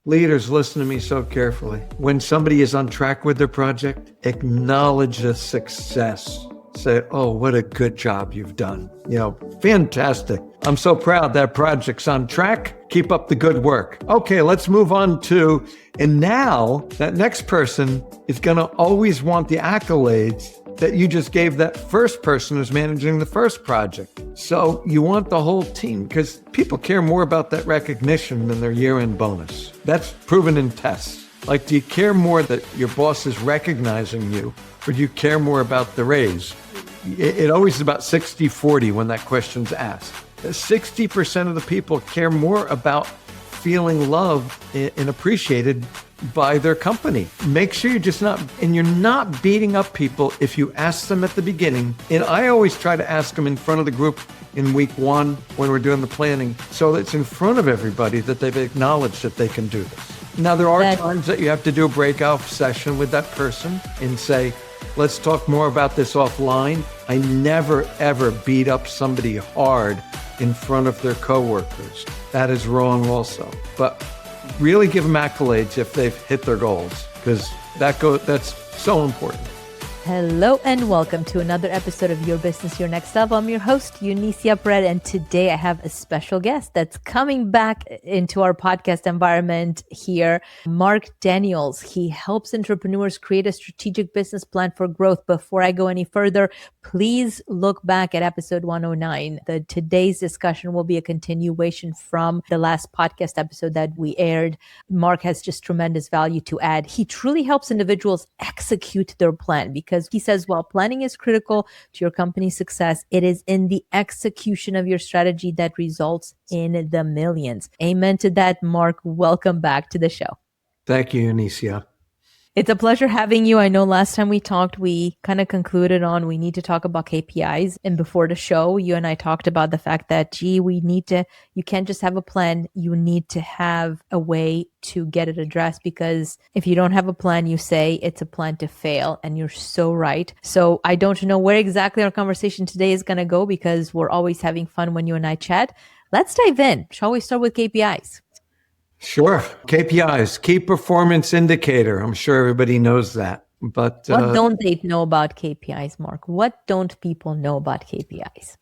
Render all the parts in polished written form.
Leaders, listen to me so carefully. When somebody is on track with their project, acknowledge the success. Say, oh, what a good job you've done. Fantastic. I'm so proud that project's on track. Keep up the good work. Okay, let's move on and now that next person is going to always want the accolades that you just gave that first person who's managing the first project. So you want the whole team because people care more about that recognition than their year-end bonus. That's proven in tests. Like, do you care more that your boss is recognizing you, or do you care more about the raise? It always is about 60-40 when that question's asked. 60% of the people care more about feeling loved and appreciated by their company. Make sure you're not beating up people if you ask them at the beginning. And I always try to ask them in front of the group in week 1 when we're doing the planning, so that it's in front of everybody that they've acknowledged that they can do this. Now, there are times that you have to do a breakout session with that person and say, let's talk more about this offline. I never, ever beat up somebody hard in front of their coworkers. That is wrong also. But really give them accolades if they've hit their goals, because that's so important. Hello and welcome to another episode of Your Business, Your Next Level. I'm your host, Eunicia Peret, and today I have a special guest that's coming back into our podcast environment here, Marc Daniels. He helps entrepreneurs create a strategic business plan for growth. Before I go any further, please look back at episode 109. Today's discussion will be a continuation from the last podcast episode that we aired. Marc has just tremendous value to add. He truly helps individuals execute their plan because he says, while planning is critical to your company's success, it is in the execution of your strategy that results in the millions. Amen to that, Marc. Welcome back to the show. Thank you, Eunicia. It's a pleasure having you. I know last time we talked, we kind of concluded on we need to talk about KPIs. And before the show, you and I talked about the fact that, you can't just have a plan. You need to have a way to get it addressed, because if you don't have a plan, you say it's a plan to fail. And you're so right. So I don't know where exactly our conversation today is going to go, because we're always having fun when you and I chat. Let's dive in. Shall we start with KPIs? Sure. KPIs, key performance indicator. I'm sure everybody knows that. But what don't they know about KPIs, Marc? What don't people know about KPIs?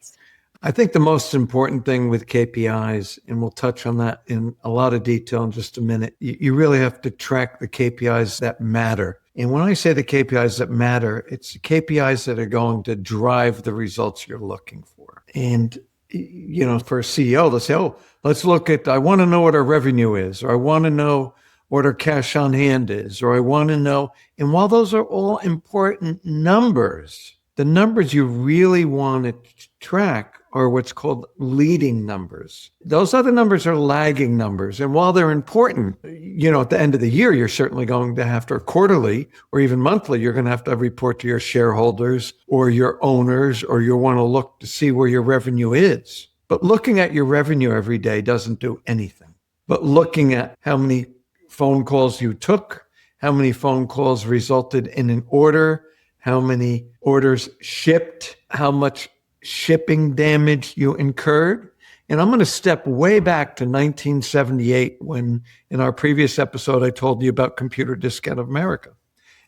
I think the most important thing with KPIs, and we'll touch on that in a lot of detail in just a minute, you really have to track the KPIs that matter. And when I say the KPIs that matter, it's the KPIs that are going to drive the results you're looking for. And for a CEO, they'll say, let's look at, I want to know what our revenue is, or I want to know what our cash on hand is, or I want to know. And while those are all important numbers, the numbers you really want to track are what's called leading numbers. Those other numbers are lagging numbers. And while they're important, at the end of the year, you're certainly going to have to, or quarterly or even monthly, you're going to have to report to your shareholders or your owners, or you'll want to look to see where your revenue is. But looking at your revenue every day doesn't do anything. But looking at how many phone calls you took, how many phone calls resulted in an order, how many orders shipped, how much shipping damage you incurred. And I'm going to step way back to 1978 when, in our previous episode, I told you about Computer Diskette of America.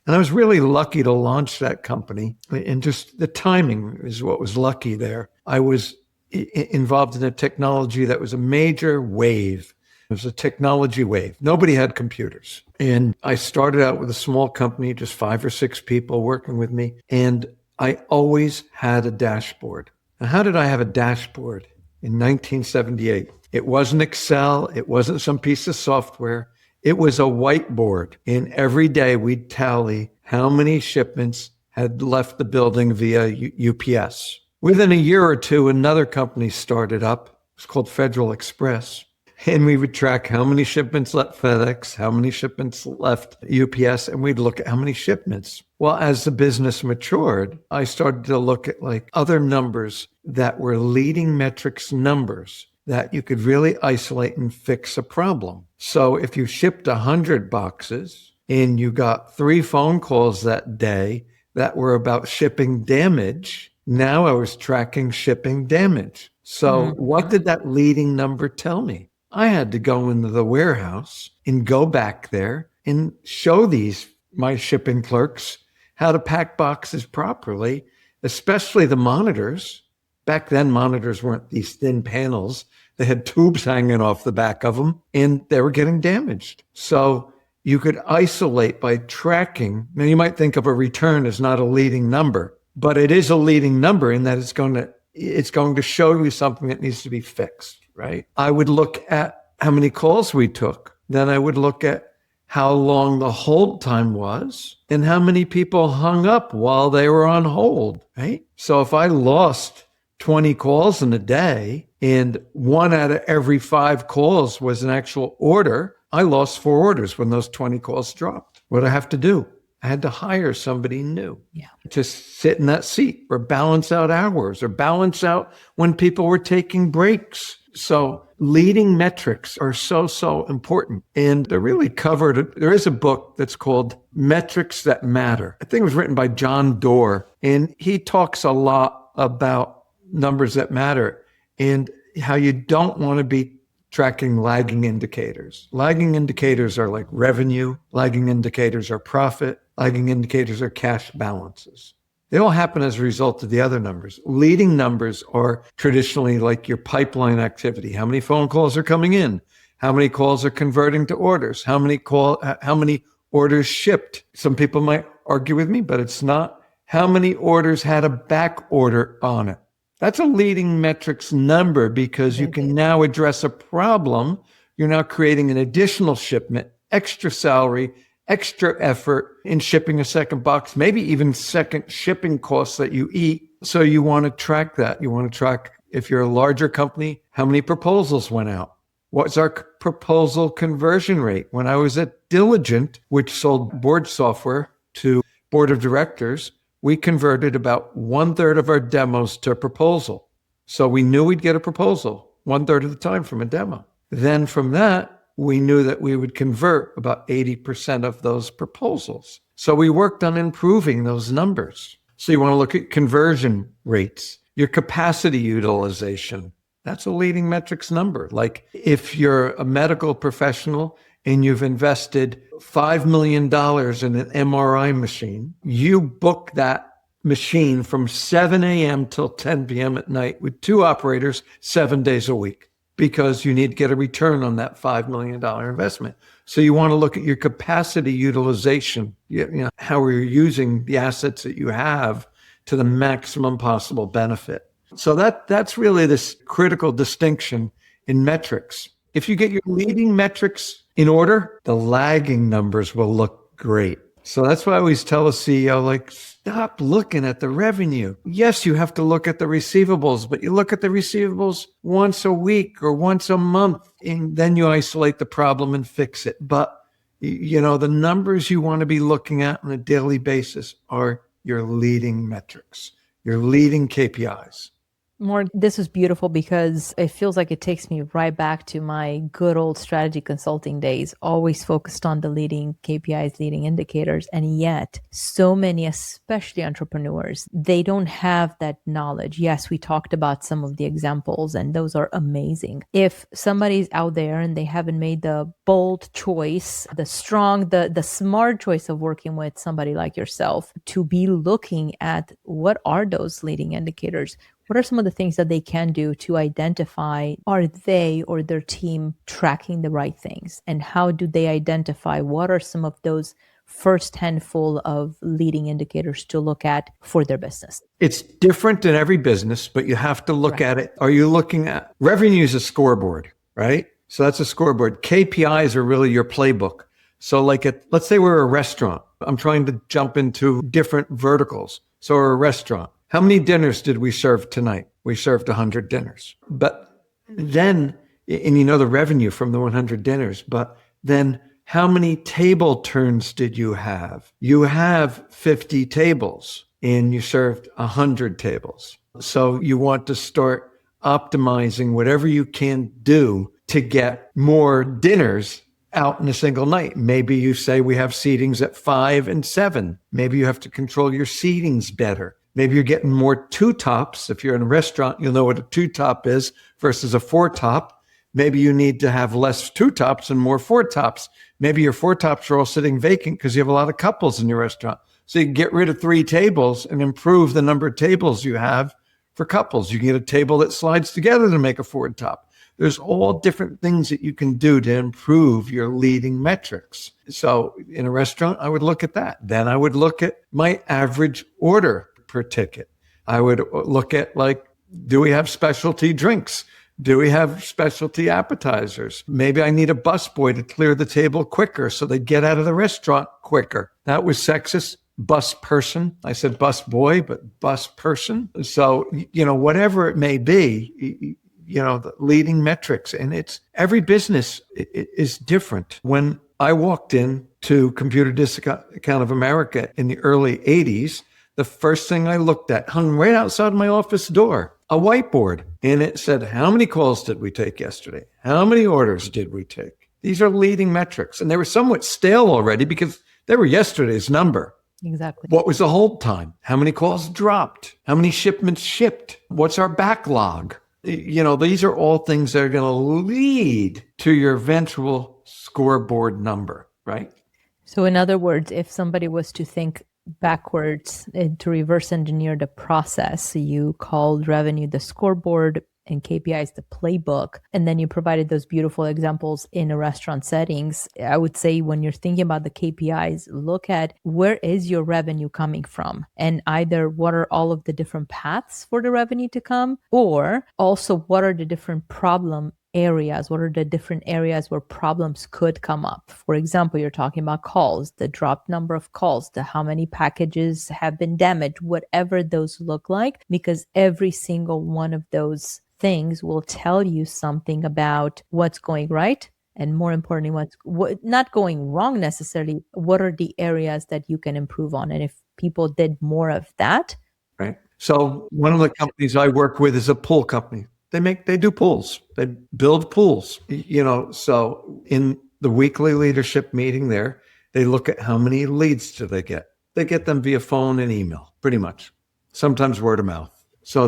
And I was really lucky to launch that company. And just the timing is what was lucky there. I was involved in a technology that was a major wave. It was a technology wave. Nobody had computers. And I started out with a small company, just 5 or 6 people working with me. And I always had a dashboard. Now, how did I have a dashboard in 1978? It wasn't Excel. It wasn't some piece of software. It was a whiteboard. And every day we'd tally how many shipments had left the building via UPS. Within a year or two, another company started up. It was called Federal Express. And we would track how many shipments left FedEx, how many shipments left UPS, and we'd look at how many shipments. Well, as the business matured, I started to look at other numbers that were leading metrics numbers that you could really isolate and fix a problem. So if you shipped 100 boxes and you got 3 phone calls that day that were about shipping damage, now I was tracking shipping damage. So what did that leading number tell me? I had to go into the warehouse and go back there and show my shipping clerks how to pack boxes properly, especially the monitors. Back then, monitors weren't these thin panels. They had tubes hanging off the back of them, and they were getting damaged. So you could isolate by tracking. Now, you might think of a return as not a leading number, but it is a leading number in that it's going to show you something that needs to be fixed, right? I would look at how many calls we took. Then I would look at how long the hold time was and how many people hung up while they were on hold, right? So if I lost 20 calls in a day and 1 out of every 5 calls was an actual order, I lost 4 orders when those 20 calls dropped. What did I have to do? I had to hire somebody new to sit in that seat or balance out hours or balance out when people were taking breaks. So leading metrics are so important. And they're really covered. There is a book that's called Metrics That Matter. I think it was written by John Doerr. And he talks a lot about numbers that matter and how you don't want to be tracking lagging indicators. Lagging indicators are like revenue. Lagging indicators are profit. Lagging indicators are cash balances. They all happen as a result of the other numbers. Leading numbers are traditionally like your pipeline activity. How many phone calls are coming in? How many calls are converting to orders? How many orders shipped? Some people might argue with me, but it's not. How many orders had a back order on it? That's a leading metrics number because you can now address a problem. You're now creating an additional shipment, extra salary, extra effort in shipping a second box, maybe even second shipping costs that you eat. So you want to track that. You want to track, if you're a larger company, how many proposals went out? What's our proposal conversion rate? When I was at Diligent, which sold board software to board of directors, we converted about 1/3 of our demos to a proposal. So we knew we'd get a proposal 1/3 of the time from a demo. Then from that, we knew that we would convert about 80% of those proposals. So we worked on improving those numbers. So you want to look at conversion rates, your capacity utilization. That's a leading metrics number. Like if you're a medical professional and you've invested $5 million in an MRI machine, you book that machine from 7 a.m. till 10 p.m. at night with 2 operators 7 days a week, because you need to get a return on that $5 million investment. So you want to look at your capacity utilization, how are you using the assets that you have to the maximum possible benefit. So that's really this critical distinction in metrics. If you get your leading metrics in order, the lagging numbers will look great. So that's why I always tell a CEO, stop looking at the revenue. Yes, you have to look at the receivables, but you look at the receivables once a week or once a month, and then you isolate the problem and fix it. But, the numbers you want to be looking at on a daily basis are your leading metrics, your leading KPIs. Marc, this was beautiful because it feels like it takes me right back to my good old strategy consulting days, always focused on the leading KPIs, leading indicators. And yet so many, especially entrepreneurs, they don't have that knowledge. Yes, we talked about some of the examples and those are amazing. If somebody's out there and they haven't made the bold choice, the smart choice of working with somebody like yourself, to be looking at what are those leading indicators? What are some of the things that they can do to identify, are they or their team tracking the right things? And how do they identify what are some of those first handful of leading indicators to look at for their business? It's different in every business, but you have to look at it. Are you looking at revenue is a scoreboard, right? So that's a scoreboard. KPIs are really your playbook. So let's say we're a restaurant. I'm trying to jump into different verticals. So we're a restaurant. How many dinners did we serve tonight? We served 100 dinners. But then, and the revenue from the 100 dinners, but then how many table turns did you have? You have 50 tables and you served 100 tables. So you want to start optimizing whatever you can do to get more dinners out in a single night. Maybe you say we have seatings at 5 and 7. Maybe you have to control your seatings better. Maybe you're getting more 2-tops. If you're in a restaurant, you'll know what a 2-top is versus a 4-top. Maybe you need to have less two tops and more four tops. Maybe your four tops are all sitting vacant because you have a lot of couples in your restaurant. So you can get rid of 3 tables and improve the number of tables you have for couples. You can get a table that slides together to make a 4 top. There's all different things that you can do to improve your leading metrics. So in a restaurant, I would look at that. Then I would look at my average order per ticket. I would look at, like, do we have specialty drinks? Do we have specialty appetizers? Maybe I need a busboy to clear the table quicker so they get out of the restaurant quicker. That was sexist. Bus person. I said bus boy, but bus person. So, whatever it may be, the leading metrics, and it's every business is different. When I walked in to Computer Discount of America in the early 80s, the first thing I looked at hung right outside my office door, a whiteboard. And it said, how many calls did we take yesterday? How many orders did we take? These are leading metrics. And they were somewhat stale already because they were yesterday's number. Exactly. What was the hold time? How many calls dropped? How many shipments shipped? What's our backlog? These are all things that are going to lead to your eventual scoreboard number, right? So in other words, if somebody was to think backwards and to reverse engineer the process, you called revenue the scoreboard and KPIs the playbook, and then you provided those beautiful examples in a restaurant settings. I would say when you're thinking about the KPIs, look at where is your revenue coming from, and either what are all of the different paths for the revenue to come, or also what are the different problem areas, what are the different areas where problems could come up. For example, you're talking about calls, the dropped number of calls, the how many packages have been damaged, whatever those look like, because every single one of those things will tell you something about what's going right, and more importantly, what's not going wrong necessarily. What are the areas that you can improve on? And if people did more of that. Right. So one of the companies I work with is a pool company. They do pools. They build pools. So in the weekly leadership meeting there, they look at how many leads do they get. They get them via phone and email, pretty much. Sometimes word of mouth. So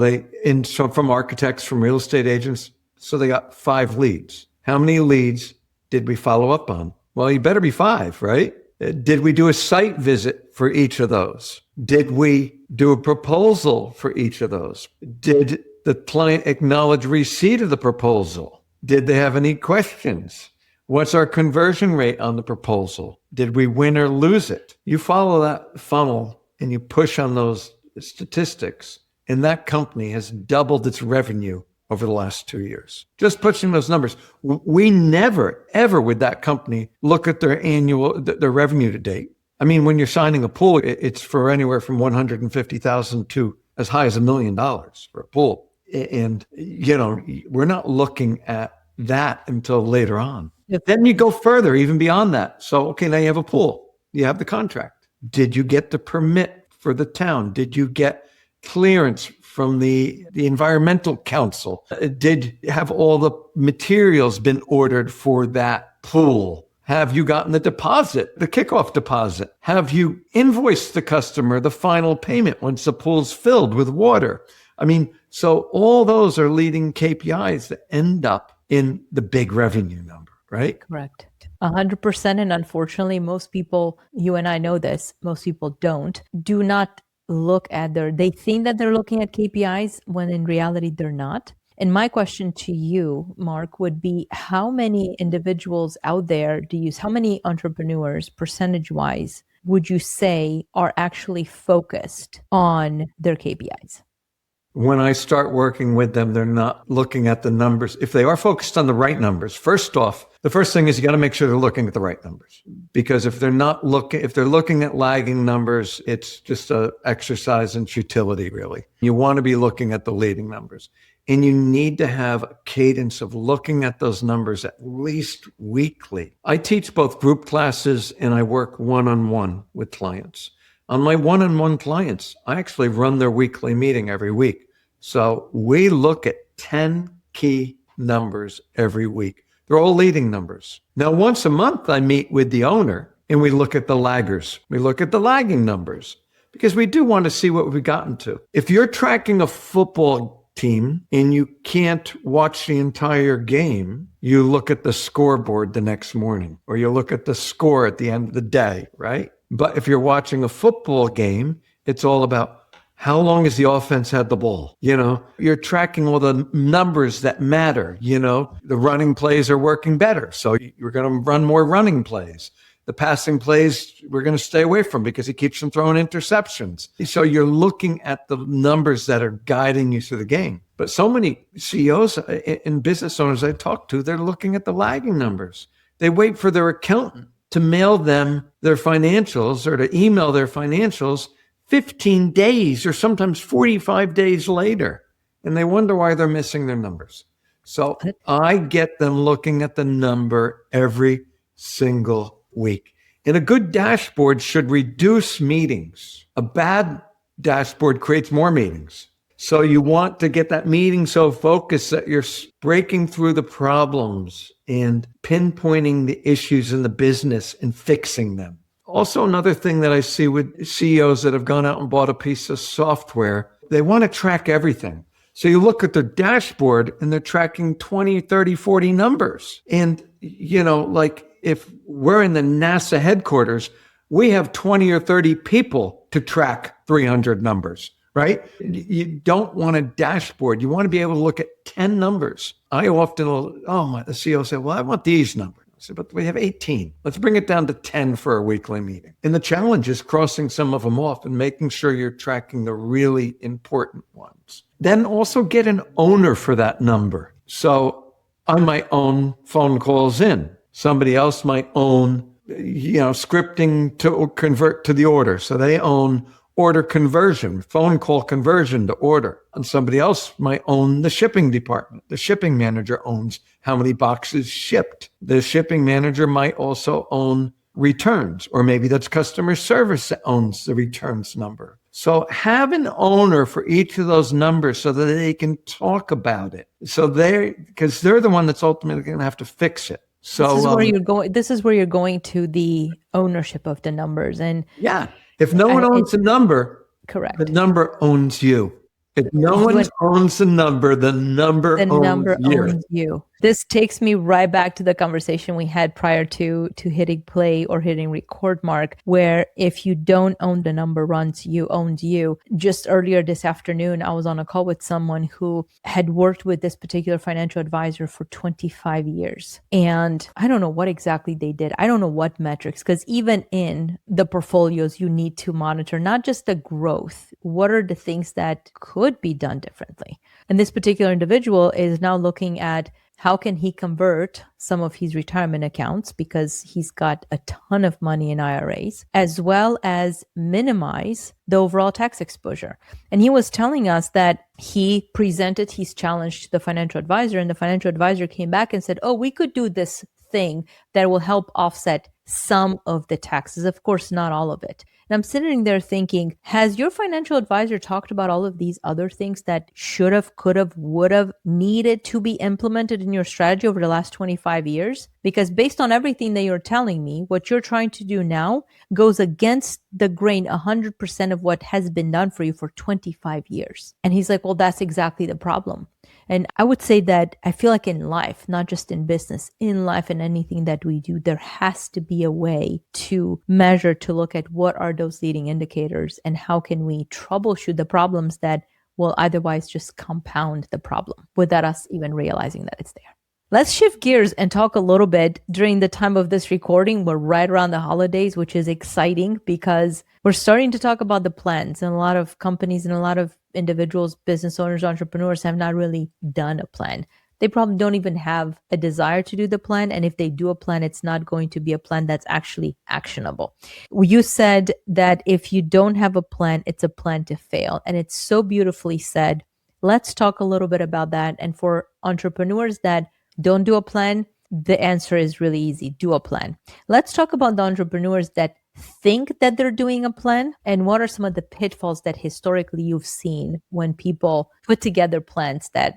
from architects, from real estate agents, so they got 5 leads. How many leads did we follow up on? Well, you better be 5, right? Did we do a site visit for each of those? Did we do a proposal for each of those? Did the client acknowledge receipt of the proposal? Did they have any questions? What's our conversion rate on the proposal? Did we win or lose it? You follow that funnel and you push on those statistics, and that company has doubled its revenue over the last 2 years. Just pushing those numbers. We never, ever with that company look at their revenue to date. I mean, when you're signing a pool, it's for anywhere from $150,000 to as high as $1 million for a pool. And, we're not looking at that until later on. Then you go further, even beyond that. So, okay, now you have a pool. You have the contract. Did you get the permit for the town? Did you get clearance from the environmental council? Did have all the materials been ordered for that pool? Have you gotten the deposit, the kickoff deposit? Have you invoiced the customer the final payment once the pool's filled with water? I mean, so all those are leading KPIs that end up in the big revenue number, right? Correct. 100%. And unfortunately, most people, you and I know this, most people do not look at they think that they're looking at KPIs when in reality they're not. And my question to you, Marc, would be how many individuals out there how many entrepreneurs percentage-wise would you say are actually focused on their KPIs? When I start working with them, they're not looking at the numbers. If they are focused on the right numbers, first off, the first thing is you got to make sure they're looking at the right numbers. Because if they're looking at lagging numbers, it's just an exercise in futility, really. You want to be looking at the leading numbers. And you need to have a cadence of looking at those numbers at least weekly. I teach both group classes and I work one-on-one with clients. On my one-on-one clients, I actually run their weekly meeting every week. So we look at 10 key numbers every week. They're all leading numbers. Now, once a month, I meet with the owner and we look at the laggers. We look at the lagging numbers because we do want to see what we've gotten to. If you're tracking a football team and you can't watch the entire game, you look at the scoreboard the next morning, or you look at the score at the end of the day, right? But if you're watching a football game, it's all about how long has the offense had the ball? You're tracking all the numbers that matter. The running plays are working better, so you're going to run more running plays. The passing plays we're going to stay away from because he keeps them throwing interceptions. So you're looking at the numbers that are guiding you through the game. But so many CEOs and business owners I talk to, they're looking at the lagging numbers. They wait for their accountant to mail them their financials or to email their financials 15 days or sometimes 45 days later. And they wonder why they're missing their numbers. So I get them looking at the number every single week. And a good dashboard should reduce meetings. A bad dashboard creates more meetings. So you want to get that meeting so focused that you're breaking through the problems and pinpointing the issues in the business and fixing them. Also, another thing that I see with CEOs that have gone out and bought a piece of software, they want to track everything. So you look at their dashboard and they're tracking 20, 30, 40 numbers. And, like if we're in the NASA headquarters, we have 20 or 30 people to track 300 numbers, right? You don't want a dashboard. You want to be able to look at 10 numbers. I often will, the CEO will say, well, I want these numbers. I said, but we have 18. Let's bring it down to 10 for a weekly meeting. And the challenge is crossing some of them off and making sure you're tracking the really important ones. Then also get an owner for that number. So I might own phone calls in. Somebody else might own, scripting to convert to the order. So they own order conversion, phone call conversion to order. And somebody else might own the shipping department. The shipping manager owns how many boxes shipped. The shipping manager might also own returns, or maybe that's customer service that owns the returns number. So have an owner for each of those numbers so that they can talk about it. So because they're the one that's ultimately going to have to fix it. So this is where you're going. This is where you're going to the ownership of the numbers. And yeah, if no one owns the number, correct, the number owns you. If no one owns the number owns you. This takes me right back to the conversation we had prior to hitting play or hitting record, Mark, where if you don't own the number owns you. Just earlier this afternoon, I was on a call with someone who had worked with this particular financial advisor for 25 years. And I don't know what exactly they did. I don't know what metrics, because even in the portfolios, you need to monitor not just the growth. What are the things that could be done differently? And this particular individual is now looking at how can he convert some of his retirement accounts, because he's got a ton of money in IRAs, as well as minimize the overall tax exposure. And he was telling us that he presented his challenge to the financial advisor, and the financial advisor came back and said, we could do this thing that will help offset some of the taxes. Of course, not all of it. And I'm sitting there thinking, has your financial advisor talked about all of these other things that should have, could have, would have needed to be implemented in your strategy over the last 25 years? Because based on everything that you're telling me, what you're trying to do now goes against the grain 100% of what has been done for you for 25 years. And he's like, well, that's exactly the problem. And I would say that I feel like in life, not just in business, in life and anything that we do, there has to be a way to measure, to look at what are those leading indicators and how can we troubleshoot the problems that will otherwise just compound the problem without us even realizing that it's there. Let's shift gears and talk a little bit during the time of this recording. We're right around the holidays, which is exciting because we're starting to talk about the plans, and a lot of companies and a lot of individuals, business owners, entrepreneurs have not really done a plan. They probably don't even have a desire to do the plan. And if they do a plan, it's not going to be a plan that's actually actionable. You said that if you don't have a plan, it's a plan to fail. And it's so beautifully said. Let's talk a little bit about that. And for entrepreneurs that don't do a plan, the answer is really easy. Do a plan. Let's talk about the entrepreneurs that think that they're doing a plan, and what are some of the pitfalls that historically you've seen when people put together plans that,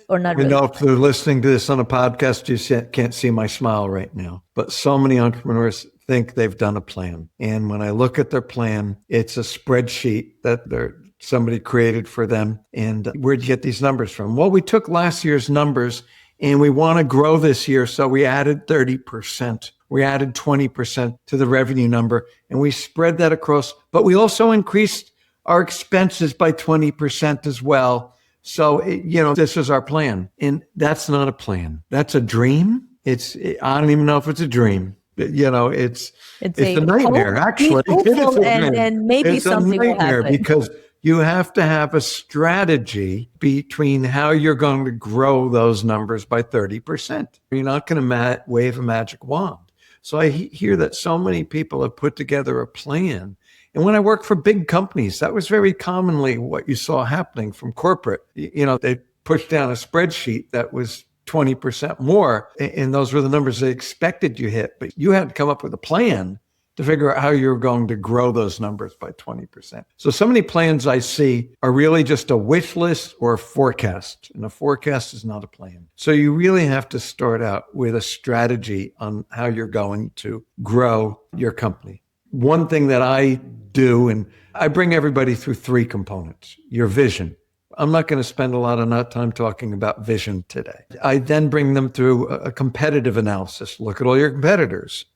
or not really. If they're listening to this on a podcast, you can't see my smile right now. But so many entrepreneurs think they've done a plan. And when I look at their plan, it's a spreadsheet that they're somebody created for them. And where'd you get these numbers from? Well, we took last year's numbers and we want to grow this year. So we added 30%. We added 20% to the revenue number and we spread that across, but we also increased our expenses by 20% as well. So, this is our plan. And that's not a plan. That's a dream. I don't even know if it's a dream. It's a nightmare, actually. And maybe it's something will happen. Because you have to have a strategy between how you're going to grow those numbers by 30%. You're not going to wave a magic wand. So I hear that so many people have put together a plan. And when I worked for big companies, that was very commonly what you saw happening from corporate. They pushed down a spreadsheet that was 20% more, and those were the numbers they expected you hit. But you had to come up with a plan to figure out how you're going to grow those numbers by 20%. So many plans I see are really just a wish list or a forecast, and a forecast is not a plan. So you really have to start out with a strategy on how you're going to grow your company. One thing that I do, and I bring everybody through 3 components: your vision. I'm not going to spend a lot of time talking about vision today. I then bring them through a competitive analysis. Look at all your competitors.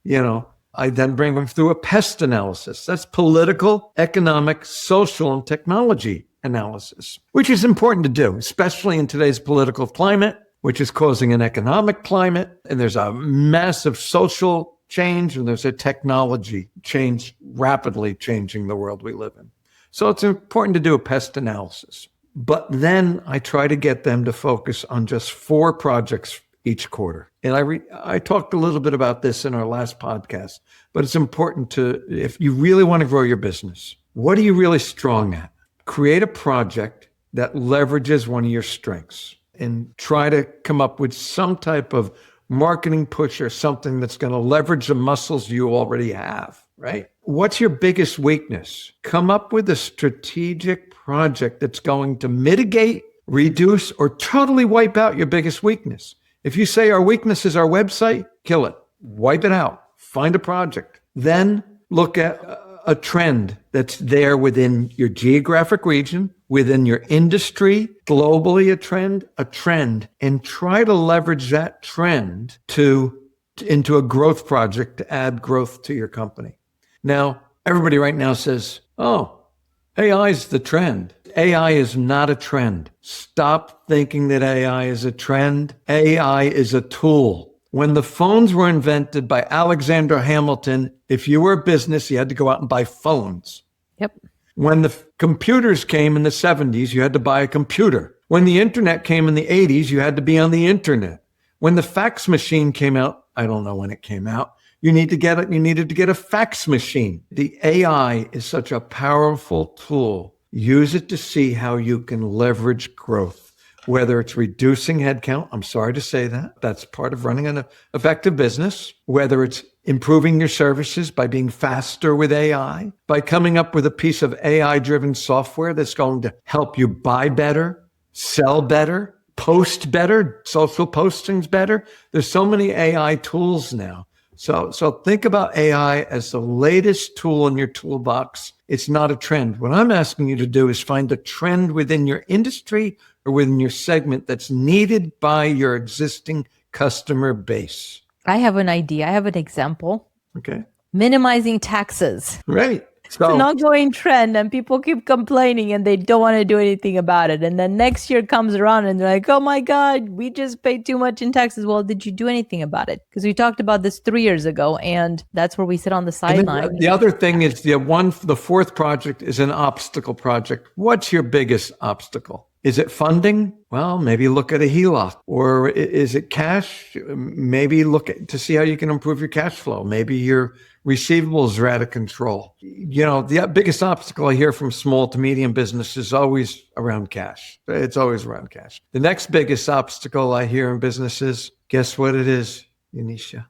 I then bring them through a pest analysis. That's political, economic, social, and technology analysis, which is important to do, especially in today's political climate, which is causing an economic climate. And there's a massive social change, and there's a technology change rapidly changing the world we live in. So it's important to do a pest analysis. But then I try to get them to focus on just 4 projects each quarter. And I talked a little bit about this in our last podcast, but it's important to, if you really want to grow your business, what are you really strong at? Create a project that leverages one of your strengths and try to come up with some type of marketing push or something that's going to leverage the muscles you already have, right? What's your biggest weakness? Come up with a strategic project that's going to mitigate, reduce, or totally wipe out your biggest weakness. If you say our weakness is our website, kill it, wipe it out, find a project. Then look at a trend that's there within your geographic region, within your industry, globally a trend, and try to leverage that trend into a growth project to add growth to your company. Now, everybody right now says, AI is the trend. AI is not a trend. Stop thinking that AI is a trend. AI is a tool. When the phones were invented by Alexander Hamilton, if you were a business, you had to go out and buy phones. Yep. When the computers came in the 70s, you had to buy a computer. When the internet came in the 80s, you had to be on the internet. When the fax machine came out, I don't know when it came out, you needed to get a fax machine. The AI is such a powerful tool. Use it to see how you can leverage growth, whether it's reducing headcount. I'm sorry to say that. That's part of running an effective business. Whether it's improving your services by being faster with AI, by coming up with a piece of AI-driven software that's going to help you buy better, sell better, post better, social postings better. There's so many AI tools now. So think about AI as the latest tool in your toolbox. It's not a trend. What I'm asking you to do is find a trend within your industry or within your segment that's needed by your existing customer base. I have an idea. I have an example. Okay. Minimizing taxes. Right. So, it's an ongoing trend and people keep complaining and they don't want to do anything about it. And then next year comes around and they're like, oh my God, we just paid too much in taxes. Well, did you do anything about it? Because we talked about this 3 years ago and that's where we sit on the sideline. The other thing is the fourth project is an obstacle project. What's your biggest obstacle? Is it funding? Well, maybe look at a HELOC. Or is it cash? Maybe look to see how you can improve your cash flow. Maybe your receivables are out of control. The biggest obstacle I hear from small to medium business is always around cash. It's always around cash. The next biggest obstacle I hear in businesses, guess what it is, Eunicia?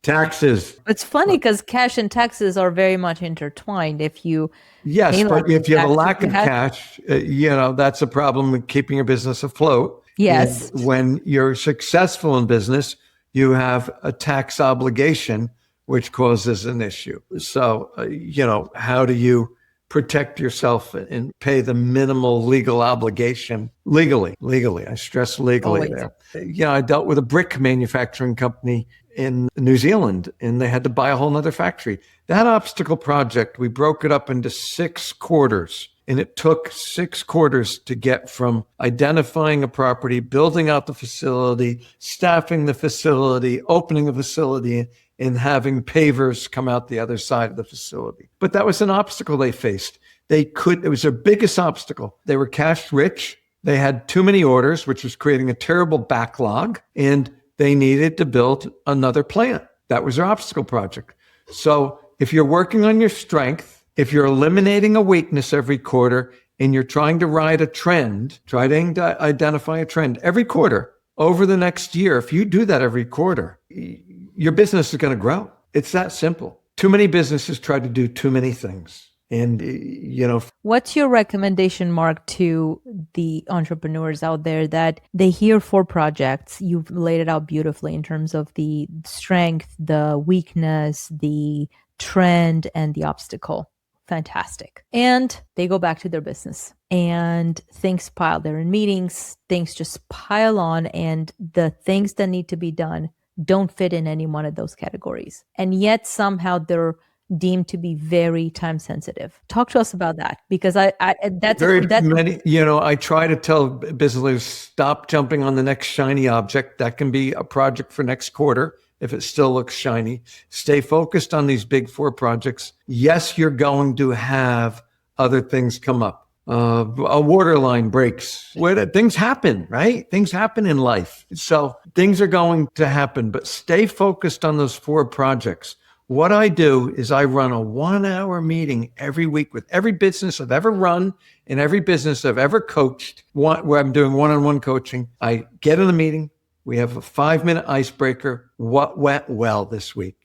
Taxes. It's funny because cash and taxes are very much intertwined. But if you have a lack of cash, that's a problem with keeping your business afloat. Yes. And when you're successful in business, you have a tax obligation, which causes an issue. So, how do you protect yourself and pay the minimal legal obligation legally. I stress legally Always. there. I dealt with a brick manufacturing company in New Zealand, and they had to buy a whole nother factory. That obstacle project, we broke it up into 6 quarters. And it took 6 quarters to get from identifying a property, building out the facility, staffing the facility, opening the facility, and having pavers come out the other side of the facility. But that was an obstacle they faced. It was their biggest obstacle. They were cash rich. They had too many orders, which was creating a terrible backlog, and they needed to build another plant. That was their obstacle project. So if you're working on your strength, if you're eliminating a weakness every quarter and you're trying to ride a trend, try to identify a trend every quarter over the next year. If you do that every quarter, your business is going to grow. It's that simple. Too many businesses try to do too many things. And, what's your recommendation, Marc, to the entrepreneurs out there that they hear 4 projects? You've laid it out beautifully in terms of the strength, the weakness, the trend, and the obstacle. Fantastic. And they go back to their business and things pile. They're in meetings, things just pile on, and the things that need to be done don't fit in any one of those categories. And yet somehow they're deemed to be very time sensitive. Talk to us about that, because I try to tell business leaders, stop jumping on the next shiny object. That can be a project for next quarter. If it still looks shiny, stay focused on these big 4 projects. Yes, you're going to have other things come up. A water line breaks. Things happen, right? Things happen in life. So things are going to happen, but stay focused on those 4 projects. What I do is I run a 1-hour meeting every week with every business I've ever run and every business I've ever coached, where I'm doing one-on-one coaching. I get in the meeting. We have a 5-minute icebreaker. What went well this week?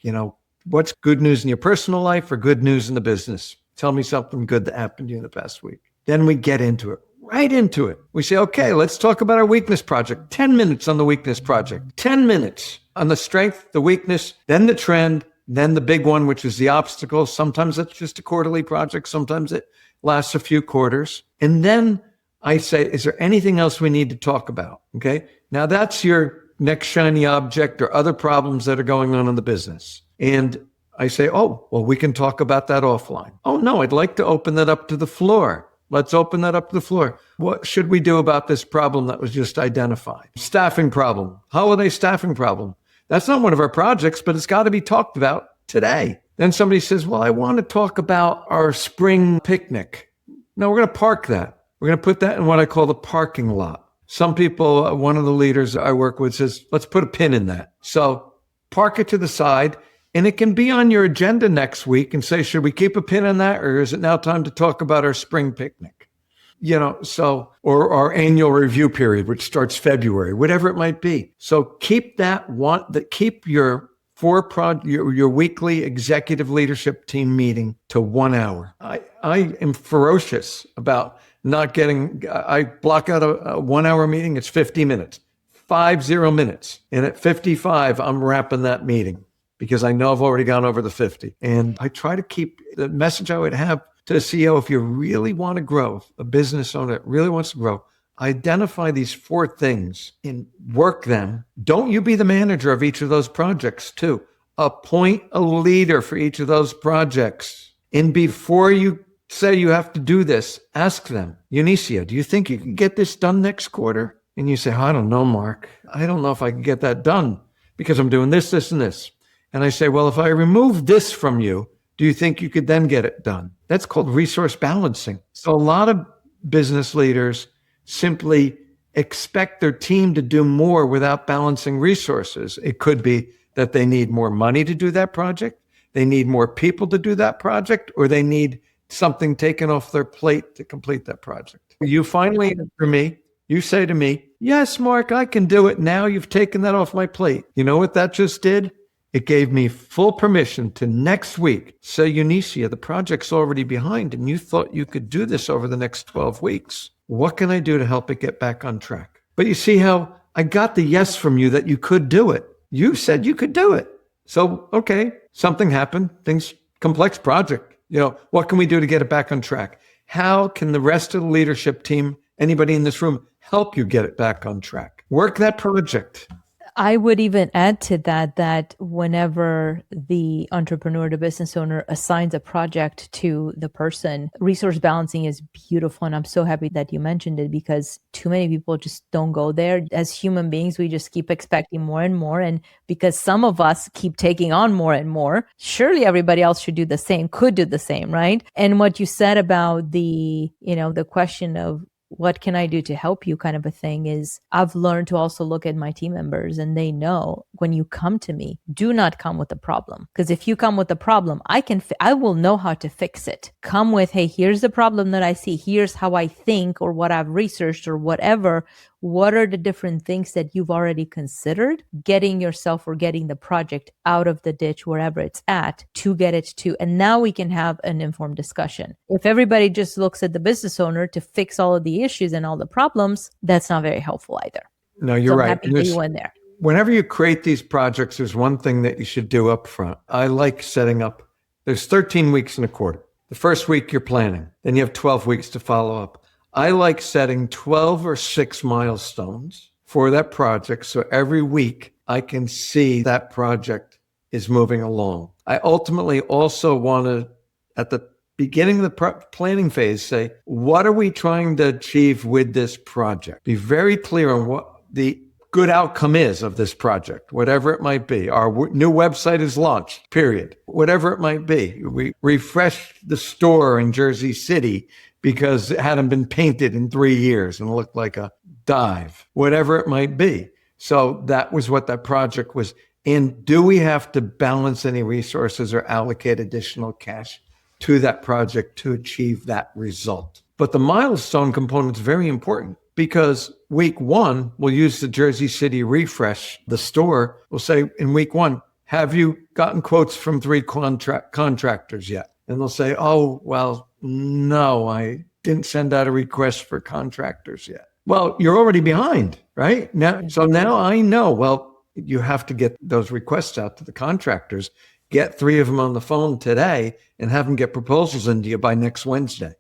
What's good news in your personal life or good news in the business? Tell me something good that happened to you in the past week. Then we get into it, right into it. We say, okay, let's talk about our weakness project. 10 minutes on the weakness project, 10 minutes on the strength, the weakness, then the trend, then the big one, which is the obstacle. Sometimes it's just a quarterly project. Sometimes it lasts a few quarters. And then I say, is there anything else we need to talk about? Okay. Now that's your next shiny object or other problems that are going on in the business. And I say, oh, well, we can talk about that offline. Oh, no, I'd like to open that up to the floor. Let's open that up to the floor. What should we do about this problem that was just identified? Staffing problem, holiday staffing problem. That's not one of our projects, but it's got to be talked about today. Then somebody says, well, I want to talk about our spring picnic. No, we're going to park that. We're going to put that in what I call the parking lot. Some people, one of the leaders I work with says, let's put a pin in that. So park it to the side, and it can be on your agenda next week and say, should we keep a pin in that? Or is it now time to talk about our spring picnic? Or our annual review period, which starts February, whatever it might be. So keep keep your your weekly executive leadership team meeting to 1 hour. I am ferocious about I block out a 1 hour meeting. It's 50 minutes, 50 minutes. And at 55, I'm wrapping that meeting because I know I've already gone over the 50. And I try to keep the message I would have to a CEO. If you really want to grow, a business owner that really wants to grow, identify these 4 things and work them. Don't you be the manager of each of those projects too. Appoint a leader for each of those projects. And before you say you have to do this, ask them, Eunicia, do you think you can get this done next quarter? And you say, I don't know, Marc. I don't know if I can get that done because I'm doing this, this, and this. And I say, well, if I remove this from you, do you think you could then get it done? That's called resource balancing. So a lot of business leaders simply expect their team to do more without balancing resources. It could be that they need more money to do that project, they need more people to do that project, or they need something taken off their plate to complete that project. You finally answer me, you say to me, yes, Marc, I can do it now. You've taken that off my plate. You know what that just did? It gave me full permission to next week say, Eunicia, the project's already behind and you thought you could do this over the next 12 weeks. What can I do to help it get back on track? But you see how I got the yes from you that you could do it. You said you could do it. So, okay, something happened. Complex project. What can we do to get it back on track? How can the rest of the leadership team, anybody in this room, help you get it back on track? Work that project. I would even add to that whenever the entrepreneur, the business owner assigns a project to the person, resource balancing is beautiful. And I'm so happy that you mentioned it, because too many people just don't go there. As human beings, we just keep expecting more and more. And because some of us keep taking on more and more, surely everybody else should do the same, could do the same, right? And what you said about the question of, what can I do to help you kind of a thing, is I've learned to also look at my team members, and they know when you come to me, do not come with a problem. Because if you come with a problem, I will know how to fix it. Come with, hey, here's the problem that I see. Here's how I think, or what I've researched, or whatever. What are the different things that you've already considered getting yourself or getting the project out of the ditch, wherever it's at, to get it to? And now we can have an informed discussion. If everybody just looks at the business owner to fix all of the issues and all the problems, that's not very helpful either. No, you're right. Happy that you went there. Whenever you create these projects, there's one thing that you should do up front. I like setting up, there's 13 weeks in a quarter. The first week you're planning, then you have 12 weeks to follow up. I like setting 12 or 6 milestones for that project, so every week I can see that project is moving along. I ultimately also want to, at the beginning of the planning phase, say, what are we trying to achieve with this project? Be very clear on what the good outcome is of this project, whatever it might be. Our new website is launched, period. Whatever it might be. We refreshed the store in Jersey City because it hadn't been painted in 3 years and looked like a dive, whatever it might be. So that was what that project was. And do we have to balance any resources or allocate additional cash to that project to achieve that result? But the milestone component is very important, because week 1, we'll use the Jersey City refresh, the store. We'll say in week 1, have you gotten quotes from 3 contractors yet? And they'll say, oh, well, no, I didn't send out a request for contractors yet. Well, you're already behind, right? Now I know, well, you have to get those requests out to the contractors, get 3 of them on the phone today, and have them get proposals into you by next Wednesday.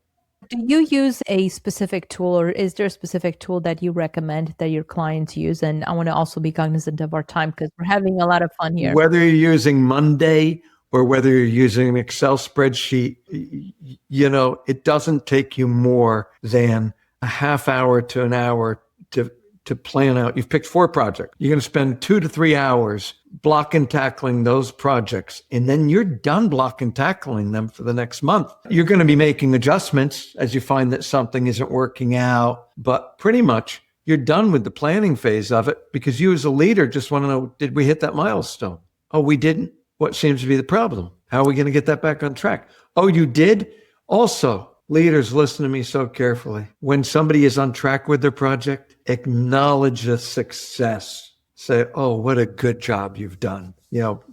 Do you use a specific tool, or is there a specific tool that you recommend that your clients use? And I want to also be cognizant of our time, because we're having a lot of fun here. Whether you're using Monday or whether you're using an Excel spreadsheet, it doesn't take you more than a half hour to an hour to plan out. You've picked 4 projects. You're going to spend 2 to 3 hours block and tackling those projects, and then you're done block and tackling them for the next month. You're going to be making adjustments as you find that something isn't working out, but pretty much you're done with the planning phase of it, because you as a leader just want to know, did we hit that milestone? Oh, we didn't. What seems to be the problem? How are we going to get that back on track? Oh, you did? Also, leaders, listen to me so carefully. When somebody is on track with their project, acknowledge the success. Say, oh, what a good job you've done.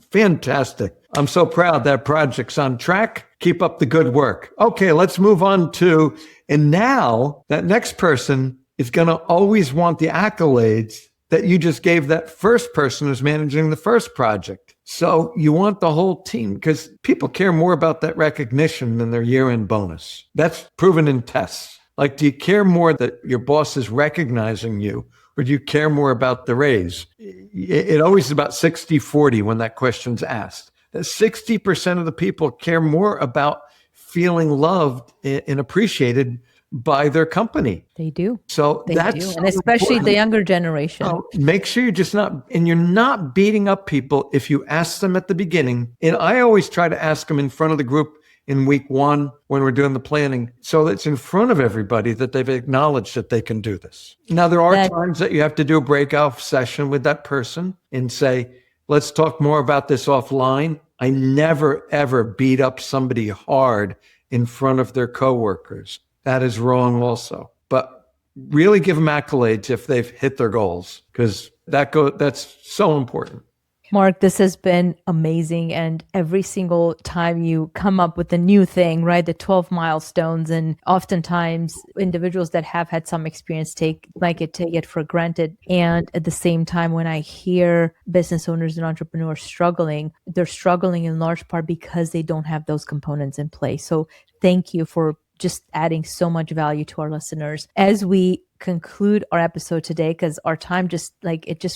Fantastic. I'm so proud that project's on track. Keep up the good work. Okay, let's move on to, and now that next person is going to always want the accolades that you just gave that first person who's managing the first project. So you want the whole team, because people care more about that recognition than their year-end bonus. That's proven in tests. Like, do you care more that your boss is recognizing you, or do you care more about the raise? It always is about 60-40 when that question's asked. That 60% of the people care more about feeling loved and appreciated by their company. They do. So that's do. And especially the younger generation. Make sure you're not beating up people if you ask them at the beginning. And I always try to ask them in front of the group in week 1 when we're doing the planning, so that it's in front of everybody that they've acknowledged that they can do this. Now, there are times that you have to do a breakout session with that person and say, let's talk more about this offline. I never, ever beat up somebody hard in front of their coworkers. That is wrong also. But really give them accolades if they've hit their goals, because that's so important. Marc, this has been amazing. And every single time you come up with a new thing, right? The 12 milestones, and oftentimes individuals that have had some experience take it for granted. And at the same time, when I hear business owners and entrepreneurs struggling, they're struggling in large part because they don't have those components in place. So thank you for just adding so much value to our listeners. As we conclude our episode today, because our time just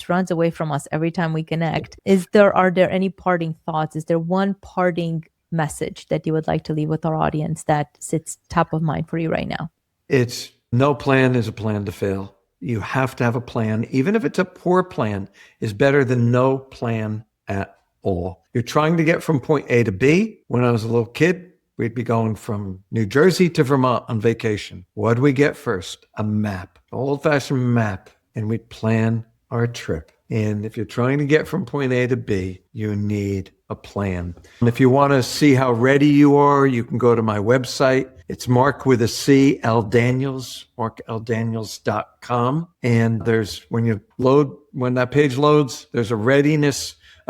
runs away from us every time we connect, are there any parting thoughts? Is there one parting message that you would like to leave with our audience that sits top of mind for you right now? It's no plan is a plan to fail. You have to have a plan. Even if it's a poor plan, is better than no plan at all. You're trying to get from point A to B. When I was a little kid, we'd be going from New Jersey to Vermont on vacation. What do we get first? A map, old-fashioned map, and we'd plan our trip. And if you're trying to get from point A to B, you need a plan. And if you want to see how ready you are, you can go to my website. It's Marc with a C, L Daniels, marcldaniels.com. And when that page loads, there's a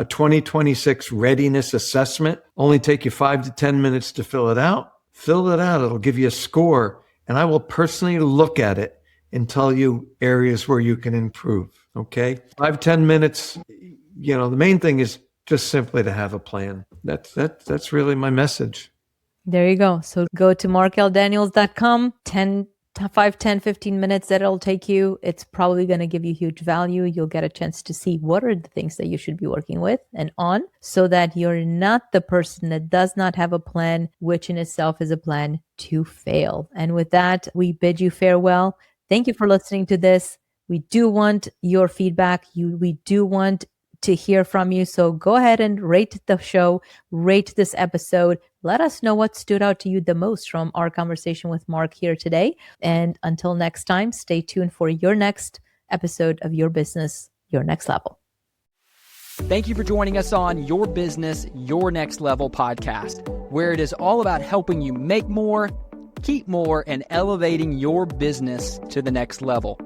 2026 readiness assessment. Only take you 5 to 10 minutes to fill it out. Fill it out. It'll give you a score, and I will personally look at it and tell you areas where you can improve. Okay? 5, 10 minutes. The main thing is just simply to have a plan. That's really my message. There you go. So go to marcldaniels.com, 5, 10, 15 minutes that it'll take you. It's probably going to give you huge value. You'll get a chance to see what are the things that you should be working with and on, so that you're not the person that does not have a plan, which in itself is a plan to fail. And with that, we bid you farewell. Thank you for listening to this. We do want your feedback. We do want to hear from you. So go ahead and rate the show, rate this episode. Let us know what stood out to you the most from our conversation with Marc here today. And until next time, stay tuned for your next episode of Your Business, Your Next Level. Thank you for joining us on Your Business, Your Next Level podcast, where it is all about helping you make more, keep more, and elevating your business to the next level.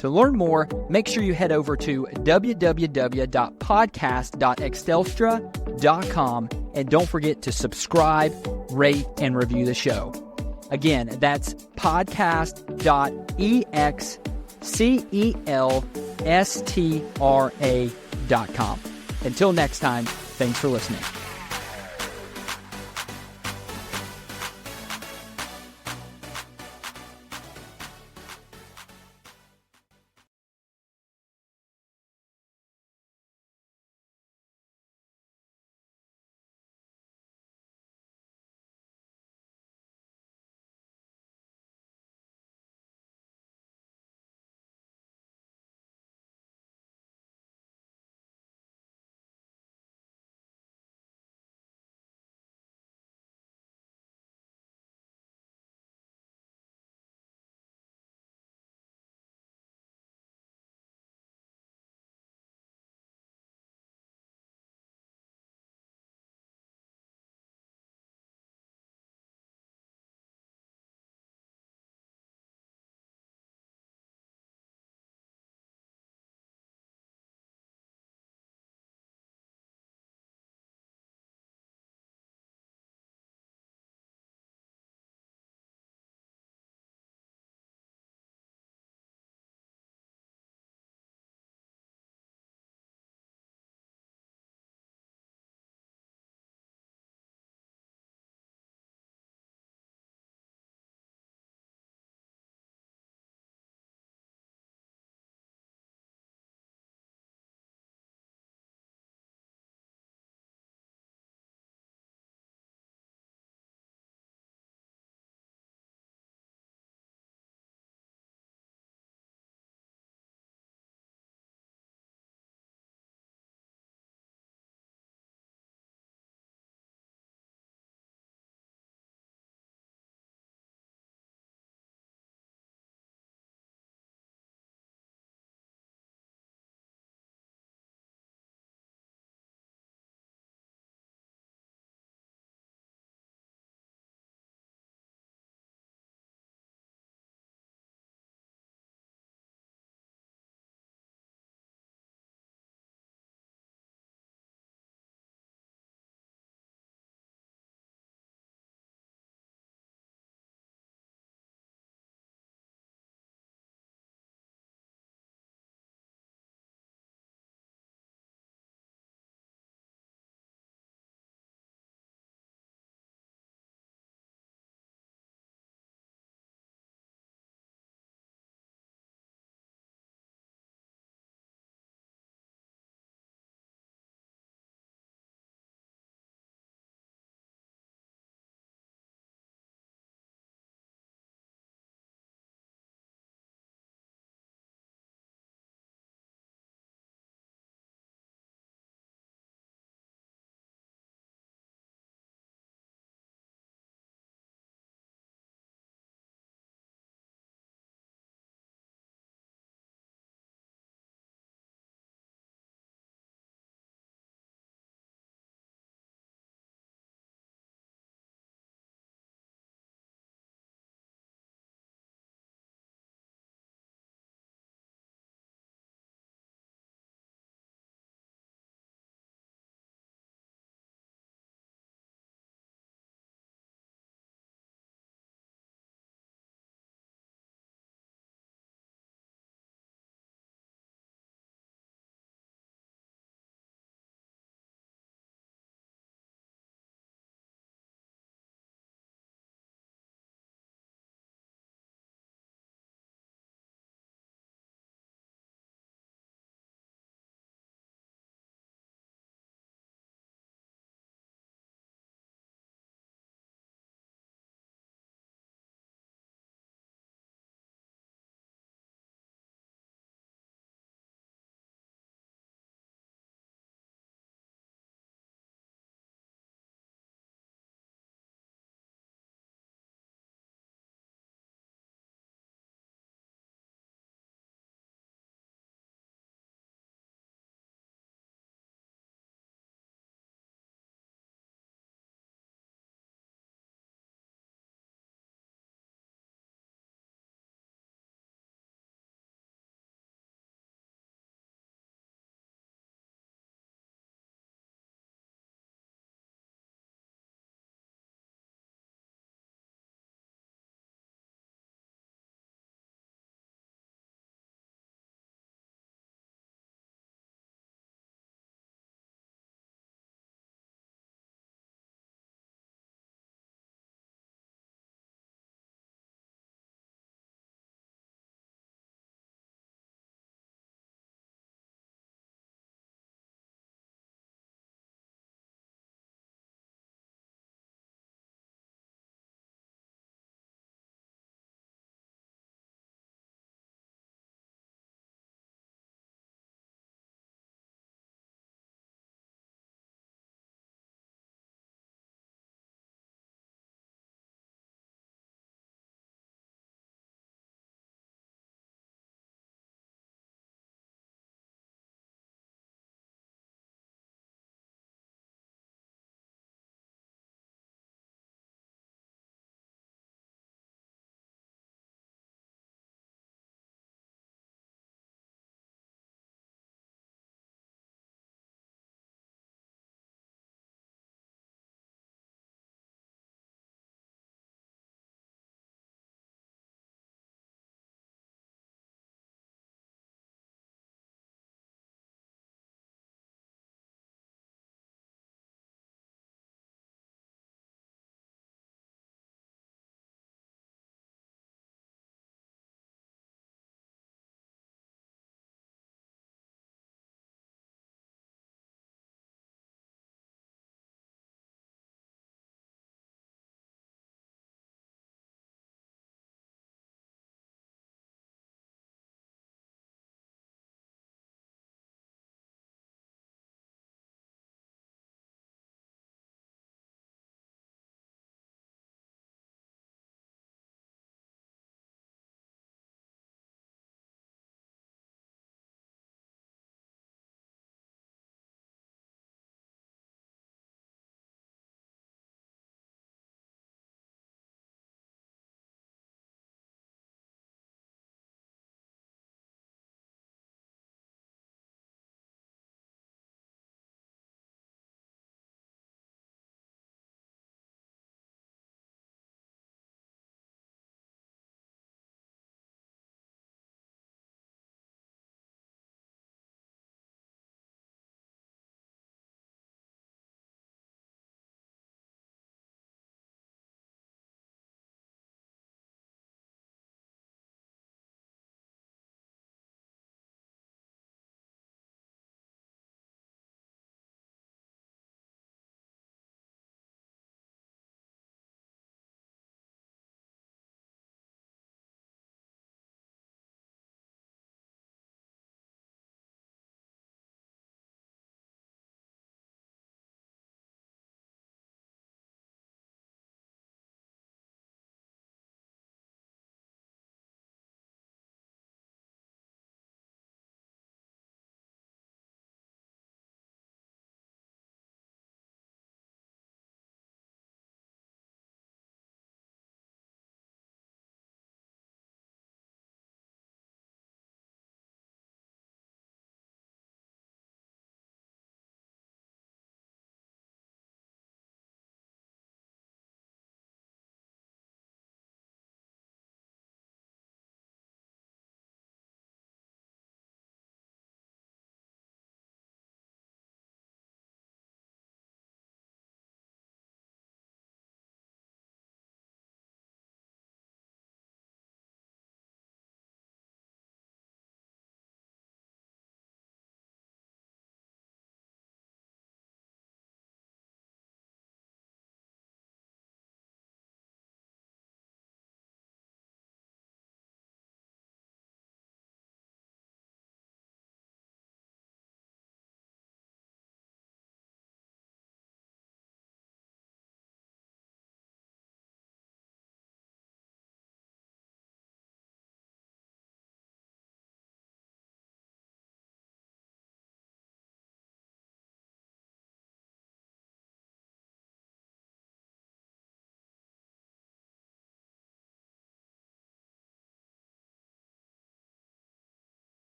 To learn more, make sure you head over to www.podcast.excelstra.com, and don't forget to subscribe, rate, and review the show. Again, that's podcast.excelstra.com. Until next time, thanks for listening.